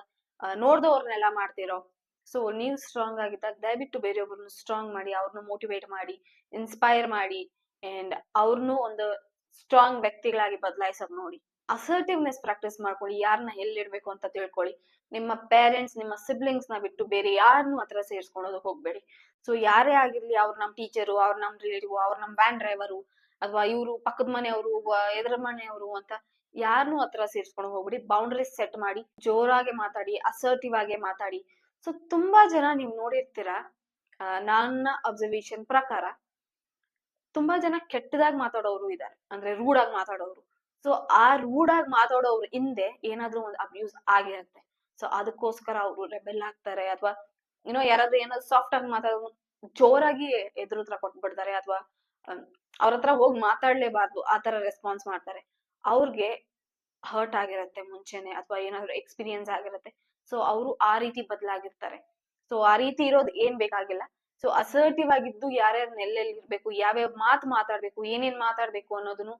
ನೋಡ್ದವ್ರನ್ನೆಲ್ಲ ಮಾಡ್ತಿರೋ. ಸೊ ನೀವು ಸ್ಟ್ರಾಂಗ್ ಆಗಿದ್ದಾಗ ದಯವಿಟ್ಟು ಬೇರೆಯೊಬ್ಬರನ್ನ ಸ್ಟ್ರಾಂಗ್ ಮಾಡಿ, ಅವ್ರನ್ನ ಮೋಟಿವೇಟ್ ಮಾಡಿ, ಇನ್ಸ್ಪೈರ್ ಮಾಡಿ, ಅಂಡ್ ಅವ್ರನ್ನು ಒಂದು ಸ್ಟ್ರಾಂಗ್ ವ್ಯಕ್ತಿಗಳಾಗಿ ಬದಲಾಯಿಸೋದ್ ನೋಡಿ. ಅಸರ್ಟಿವ್ನೆಸ್ ಪ್ರಾಕ್ಟೀಸ್ ಮಾಡ್ಕೊಳ್ಳಿ. ಯಾರನ್ನ ಎಲ್ಲಿಡ್ಬೇಕು ಅಂತ ತಿಳ್ಕೊಳ್ಳಿ. ನಿಮ್ಮ ಪೇರೆಂಟ್ಸ್, ನಿಮ್ಮ ಸಿಬ್ಲಿಂಗ್ಸ್ ನ ಬಿಟ್ಟು ಬೇರೆ ಯಾರನ್ನೂ ಹತ್ರ ಸೇರ್ಸ್ಕೊಳೋದಕ್ಕೆ ಹೋಗ್ಬೇಡಿ. ಸೊ ಯಾರೇ ಆಗಿರ್ಲಿ, ಅವ್ರು ನಮ್ ಟೀಚರು, ಅವ್ರು ನಮ್ ರಿಲೇಟಿವ್, ಅವ್ರು ನಮ್ ವ್ಯಾನ್ ಡ್ರೈವರು ಅಥವಾ ಇವರು ಪಕ್ಕದ ಮನೆಯವರು, ಎದುರ ಮನೆಯವರು ಅಂತ ಯಾರನ್ನೂ ಹತ್ರ ಸೇರ್ಸ್ಕೊಂಡು ಹೋಗ್ಬಿಡಿ. ಬೌಂಡ್ರೀಸ್ ಸೆಟ್ ಮಾಡಿ, ಜೋರಾಗಿ ಮಾತಾಡಿ, ಅಸರ್ಟಿವ್ ಆಗಿ ಮಾತಾಡಿ. ಸೊ ತುಂಬಾ ಜನ ನೀವ್ ನೋಡಿರ್ತೀರಾ, ನನ್ನ ಅಬ್ಸರ್ವೇಷನ್ ಪ್ರಕಾರ ತುಂಬಾ ಜನ ಕೆಟ್ಟದಾಗಿ ಮಾತಾಡೋರು ಇದ್ದಾರೆ, ಅಂದ್ರೆ ರೂಡ್ ಆಗಿ ಮಾತಾಡೋರು. ಸೊ ಆ ರೂಡ್ ಆಗಿ ಮಾತಾಡೋರು ಹಿಂದೆ ಏನಾದ್ರೂ ಒಂದು ಅಬ್ಯೂಸ್ ಆಗಿರುತ್ತೆ. ಸೊ ಅದಕ್ಕೋಸ್ಕರ ಅವರು ರೆಬೆಲ್ ಆಗ್ತಾರೆ, ಅಥವಾ ಯಾರಾದ್ರೂ ಏನಾದ್ರು ಸಾಫ್ಟ್ ಆಗಿ ಮಾತಾಡೋದು ಜೋರಾಗಿ ಎದುರುತ್ರ ಕೊಟ್ಬಿಡ್ತಾರೆ, ಅಥವಾ ಅವ್ರ ಹತ್ರ ಹೋಗಿ ಮಾತಾಡ್ಲೇಬಾರ್ದು ಆ ತರ ರೆಸ್ಪಾನ್ಸ್ ಮಾಡ್ತಾರೆ. ಅವ್ರಿಗೆ ಹರ್ಟ್ ಆಗಿರತ್ತೆ ಮುಂಚೆನೆ, ಅಥವಾ ಏನಾದ್ರು ಎಕ್ಸ್ಪೀರಿಯನ್ಸ್ ಆಗಿರತ್ತೆ. ಸೊ ಅವರು ಆ ರೀತಿ ಬದಲಾಗಿರ್ತಾರೆ. ಸೊ ಆ ರೀತಿ ಇರೋದು ಏನ್ ಬೇಕಾಗಿಲ್ಲ. ಸೊ ಅಸರ್ಟಿವ್ ಆಗಿದ್ದು ಯಾರ್ಯಾರನ್ನ ಎಲ್ಲೆಲ್ಲಿ ಇರ್ಬೇಕು, ಯಾವ್ಯಾವ ಮಾತಾಡ್ಬೇಕು, ಏನೇನ್ ಮಾತಾಡ್ಬೇಕು ಅನ್ನೋದನ್ನು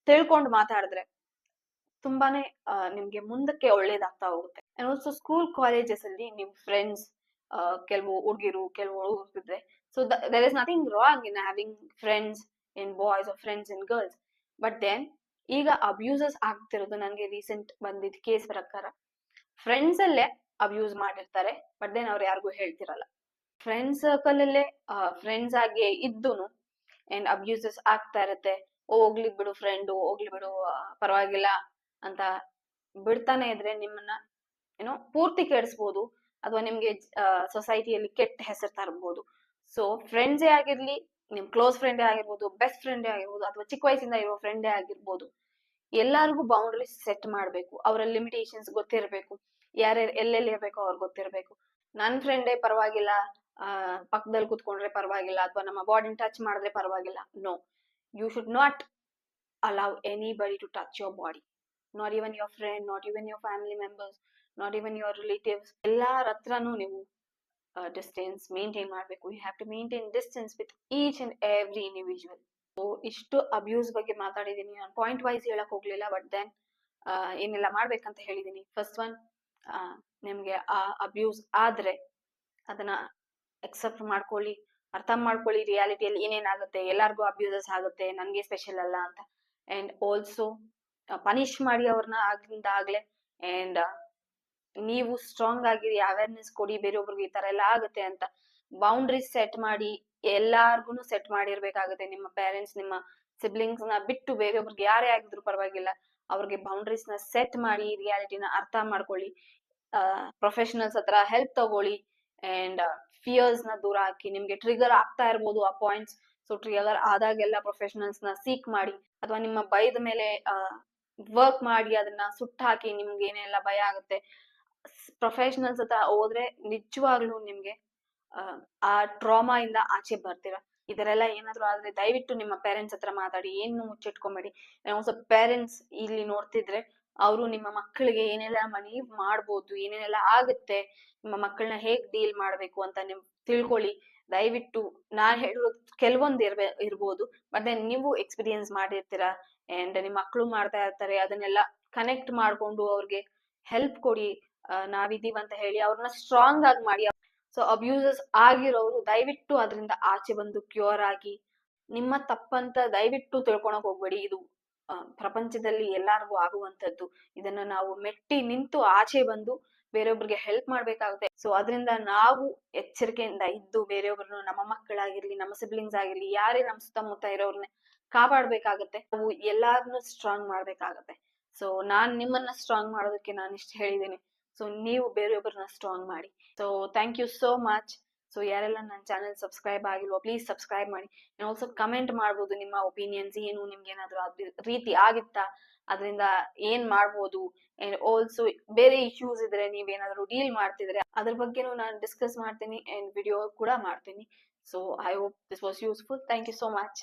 ತಿಳ್ಕೊಂಡು ಮಾತಾಡಿದ್ರೆ ತುಂಬಾನೇ ನಿಮ್ಗೆ ಮುಂದಕ್ಕೆ ಒಳ್ಳೇದಾಗ್ತಾ ಹೋಗುತ್ತೆ. ಅಂಡ್ ಆಲ್ಸೋ ಸ್ಕೂಲ್ ಕಾಲೇಜಸ್ ಅಲ್ಲಿ ನಿಮ್ ಫ್ರೆಂಡ್ಸ್ ಕೆಲವು ಹುಡುಗಿರು ಕೆಲವು ಹುಡುಗರು ಇದ್ರೆ, so there is nothing wrong in having friends in boys or friends in girls. But then ಈಗ ಅಬ್ಯೂಸಸ್ ಆಗ್ತಿರೋದು ನನ್ಗೆ ರೀಸೆಂಟ್ ಬಂದಿದ್ದ ಕೇಸ್ ಪ್ರಕಾರ, ಫ್ರೆಂಡ್ಸ್ ಅಲ್ಲೇ ಅಬ್ಯೂಸ್ ಮಾಡಿರ್ತಾರೆ, ಬಟ್ ದೆನ್ ಅವ್ರು ಯಾರಿಗೂ ಹೇಳ್ತಿರಲ್ಲ. ಫ್ರೆಂಡ್ಸ್ ಸರ್ಕಲ್ ಅಲ್ಲೇ ಫ್ರೆಂಡ್ಸ್ ಆಗಿ ಇದ್ದೂನು ಅಂಡ್ ಅಬ್ಯೂಸಸ್ ಆಗ್ತಾ ಇರತ್ತೆ. ಹೋಗ್ಲಿ ಬಿಡು ಫ್ರೆಂಡು, ಹೋಗ್ಲಿ ಬಿಡು ಪರವಾಗಿಲ್ಲ ಅಂತ ಬಿಡ್ತಾನೆ ಇದ್ರೆ ನಿಮ್ಮನ್ನ ಪೂರ್ತಿ ಕೆಡಿಸ್ಬೋದು, ಅಥವಾ ನಿಮ್ಗೆ ಸೊಸೈಟಿಯಲ್ಲಿ ಕೆಟ್ಟ ಹೆಸರು ತರಬಹುದು. ಸೊ ಫ್ರೆಂಡ್ಸೇ ಆಗಿರ್ಲಿ, ನಿಮ್ ಕ್ಲೋಸ್ ಫ್ರೆಂಡೇ ಆಗಿರ್ಬೋದು, ಬೆಸ್ಟ್ ಫ್ರೆಂಡೇ ಆಗಿರ್ಬೋದು, ಅಥವಾ ಚಿಕ್ಕ ವಯಸ್ಸಿಂದ ಇರೋ ಫ್ರೆಂಡೇ ಆಗಿರ್ಬೋದು, ಎಲ್ಲಾರ್ಗು ಬೌಂಡ್ರೀಸ್ ಸೆಟ್ ಮಾಡ್ಬೇಕು. ಅವರ ಲಿಮಿಟೇಷನ್ಸ್ ಗೊತ್ತಿರ್ಬೇಕು, ಯಾರ್ಯಾರು ಎಲ್ಲೆಲ್ಲಿ ಇರ್ಬೇಕು ಅವ್ರಿಗೆ ಗೊತ್ತಿರ್ಬೇಕು. ನನ್ ಫ್ರೆಂಡೇ ಪರವಾಗಿಲ್ಲ, ಪಕ್ಕದಲ್ಲಿ ಕುತ್ಕೊಂಡ್ರೆ ಪರವಾಗಿಲ್ಲ, ಅಥವಾ ನಮ್ಮ ಬಾಡಿನ ಟಚ್ ಮಾಡಿದ್ರೆ ಪರವಾಗಿಲ್ಲ. No, you should not allow anybody to touch your body, not even your friend, not even your family members, not even your relatives. ಎಲ್ಲಾರ ಹತ್ರನೂ ನೀವು ಡಿಸ್ಟೆನ್ಸ್ ಮೇಂಟೈನ್ ಮಾಡ್ಬೇಕು. You have to maintain distance with each and every individual. So ಇಷ್ಟು abuse ಬಗ್ಗೆ ಮಾತಾಡಿದೀನಿ, ನಾನು point wise ಹೇಳಕ್ ಹೋಗ್ಲಿಲ್ಲ, ಬಟ್ ದೆನ್ ಏನೆಲ್ಲ ಮಾಡ್ಬೇಕಂತ ಹೇಳಿದೀನಿ. ಫಸ್ಟ್ ಒನ್, ನಿಮ್ಗೆ ಆ ಅಬ್ಯೂಸ್ ಆದ್ರೆ ಅದನ್ನ ಅಕ್ಸೆಪ್ಟ್ ಮಾಡ್ಕೊಳ್ಳಿ, ಅರ್ಥ ಮಾಡ್ಕೊಳ್ಳಿ ರಿಯಾಲಿಟಿಯಲ್ಲಿ ಏನೇನಾಗುತ್ತೆ. ಎಲ್ಲಾರ್ಗು ಅಬ್ಯೂಸಸ್ ಆಗುತ್ತೆ, ನನ್ಗೆ ಸ್ಪೆಷಲ್ ಅಲ್ಲ ಅಂತ. ಅಂಡ್ ಆಲ್ಸೋ ಪನಿಷ್ ಮಾಡಿ ಅವ್ರನ್ನ ಆಗ್ಲಿಂದಾಗ್ಲೇ. ಅಂಡ್ ನೀವು ಸ್ಟ್ರಾಂಗ್ ಆಗಿರಿ, ಅವೇರ್ನೆಸ್ ಕೊಡಿ ಬೇರೆಯೊಬ್ರಿಗೆ ಈ ತರ ಎಲ್ಲ ಆಗುತ್ತೆ ಅಂತ. ಬೌಂಡ್ರೀಸ್ ಸೆಟ್ ಮಾಡಿ, ಎಲ್ಲಾರ್ಗುನು ಸೆಟ್ ಮಾಡಿರ್ಬೇಕಾಗುತ್ತೆ. ನಿಮ್ಮ ಪೇರೆಂಟ್ಸ್, ನಿಮ್ಮ ಸಿಬ್ಲಿಂಗ್ಸ್ ನ ಬಿಟ್ಟು ಬೇರೆಯೊಬ್ರಿಗೆ ಯಾರೇ ಆಗಿದ್ರು ಪರವಾಗಿಲ್ಲ, ಅವ್ರಿಗೆ ಬೌಂಡ್ರೀಸ್ ನ ಸೆಟ್ ಮಾಡಿ, ರಿಯಾಲಿಟಿನ ಅರ್ಥ ಮಾಡ್ಕೊಳ್ಳಿ. ಪ್ರೊಫೆಷನಲ್ಸ್ ಹತ್ರ ಹೆಲ್ಪ್ ತಗೊಳ್ಳಿ. ಅಂಡ್ ಫಿಯರ್ಸ್ ನ ದೂರ ಹಾಕಿ. ನಿಮ್ಗೆ ಟ್ರಿಗರ್ ಆಗ್ತಾ ಇರ್ಬೋದು ಆ ಪಾಯಿಂಟ್ಸ್, ಸೊ ಟ್ರಿಗರ್ ಆದಾಗೆಲ್ಲ ಪ್ರೊಫೆಷನಲ್ಸ್ ನ ಸೀಕ್ ಮಾಡಿ, ಅಥವಾ ನಿಮ್ಮ ಭಯದ ಮೇಲೆ ವರ್ಕ್ ಮಾಡಿ ಅದನ್ನ ಸುಟ್ಟ ಹಾಕಿ. ನಿಮ್ಗೆ ಏನೆಲ್ಲ ಭಯ ಆಗುತ್ತೆ, ಪ್ರೊಫೆಷನಲ್ಸ್ ಹತ್ರ ಹೋದ್ರೆ ನಿಜವಾಗ್ಲೂ ನಿಮ್ಗೆ ಆ ಟ್ರಾಮಾ ಇಂದ ಆಚೆ ಬರ್ತೀರಾ. ಇದರೆಲ್ಲ ಏನಾದ್ರು ಆದ್ರೆ ದಯವಿಟ್ಟು ನಿಮ್ಮ ಪೇರೆಂಟ್ಸ್ ಹತ್ರ ಮಾತಾಡಿ, ಏನು ಮುಚ್ಚಿಟ್ಕೊಂಬೇಡಿ. ಸ್ವಲ್ಪ ಪೇರೆಂಟ್ಸ್ ಇಲ್ಲಿ ನೋಡ್ತಿದ್ರೆ ಅವರು ನಿಮ್ಮ ಮಕ್ಕಳಿಗೆ ಏನೆಲ್ಲ ಮನಿ ಮಾಡ್ಬೋದು, ಏನೇನೆಲ್ಲ ಆಗುತ್ತೆ, ನಿಮ್ಮ ಮಕ್ಕಳನ್ನ ಹೇಗ್ ಡೀಲ್ ಮಾಡ್ಬೇಕು ಅಂತ ನಿಮ್ ತಿಳ್ಕೊಳ್ಳಿ. ದಯವಿಟ್ಟು ನಾನ್ ಹೇಳಿರೋದು ಕೆಲವೊಂದು ಇರ್ಬೋದು, ಮತ್ತೆ ನೀವು ಎಕ್ಸ್ಪೀರಿಯನ್ಸ್ ಮಾಡಿರ್ತೀರಾ. ಅಂಡ್ ನಿಮ್ ಮಕ್ಕಳು ಮಾಡ್ತಾ ಇರ್ತಾರೆ, ಅದನ್ನೆಲ್ಲ ಕನೆಕ್ಟ್ ಮಾಡ್ಕೊಂಡು ಅವ್ರಿಗೆ ಹೆಲ್ಪ್ ಕೊಡಿ. ನಾವಿದೀವಿ ಅಂತ ಹೇಳಿ ಅವ್ರನ್ನ ಸ್ಟ್ರಾಂಗ್ ಆಗಿ ಮಾಡಿ. ಸೊ ಅಬ್ಯೂಸಸ್ ಆಗಿರೋರು ದಯವಿಟ್ಟು ಅದರಿಂದ ಆಚೆ ಬಂದು ಕ್ಯೂರ್ ಆಗಿ. ನಿಮ್ಮ ತಪ್ಪಂತ ದಯವಿಟ್ಟು ತಿಳ್ಕೊಳಕ್ ಹೋಗ್ಬೇಡಿ. ಇದು ಪ್ರಪಂಚದಲ್ಲಿ ಎಲ್ಲಾರ್ಗು ಆಗುವಂತದ್ದು. ಇದನ್ನ ನಾವು ಮೆಟ್ಟಿ ನಿಂತು ಆಚೆ ಬಂದು ಬೇರೆಯೊಬ್ಬರಿಗೆ ಹೆಲ್ಪ್ ಮಾಡ್ಬೇಕಾಗುತ್ತೆ. ಸೊ ಅದರಿಂದ ನಾವು ಎಚ್ಚರಿಕೆಯಿಂದ ಇದ್ದು ಬೇರೆಯೊಬ್ಬರನ್ನು, ನಮ್ಮ ಮಕ್ಕಳಾಗಿರ್ಲಿ, ನಮ್ಮ ಸಿಬ್ಲಿಂಗ್ಸ್ ಆಗಿರ್ಲಿ, ಯಾರೇ ನಮ್ಮ ಸುತ್ತಮುತ್ತ ಇರೋರ್ನ ಕಾಪಾಡ್ಬೇಕಾಗತ್ತೆ. ನಾವು ಎಲ್ಲಾರನ್ನು ಸ್ಟ್ರಾಂಗ್ ಮಾಡ್ಬೇಕಾಗತ್ತೆ. ಸೊ ನಾನ್ ನಿಮ್ಮನ್ನ ಸ್ಟ್ರಾಂಗ್ ಮಾಡೋದಕ್ಕೆ ನಾನು ಇಷ್ಟ ಹೇಳಿದ್ದೀನಿ. ಸೊ ನೀವು ಬೇರೆಯೊಬ್ಬರನ್ನ ಸ್ಟ್ರಾಂಗ್ ಮಾಡಿ. So thank you so much. So ಯಾರೆಲ್ಲ ನನ್ನ ಚಾನೆಲ್ ಸಬ್ಸ್ಕ್ರೈಬ್ ಆಗಿಲ್ವೋ ಪ್ಲೀಸ್ ಸಬ್ಸ್ಕ್ರೈಬ್ ಮಾಡಿ. ಆಲ್ಸೋ ಕಮೆಂಟ್ ಮಾಡ್ಬೋದು ನಿಮ್ಮ ಒಪಿನಿಯನ್ಸ್ ಏನು, ನಿಮ್ಗೆ ಏನಾದ್ರು ರೀತಿ ಆಗಿತ್ತಾ, ಅದರಿಂದ ಏನ್ ಮಾಡ್ಬೋದು. ಅಂಡ್ ಆಲ್ಸೋ ಬೇರೆ ಇಶ್ಯೂಸ್ ಇದ್ರೆ, ನೀವೇನಾದ್ರು ಡೀಲ್ ಮಾಡ್ತಿದ್ರೆ ಅದ್ರ ಬಗ್ಗೆನೂ ನಾನು ಡಿಸ್ಕಸ್ ಮಾಡ್ತೀನಿ ಅಂಡ್ ವಿಡಿಯೋ ಕೂಡ ಮಾಡ್ತೀನಿ. So I hope this was useful. Thank you so much.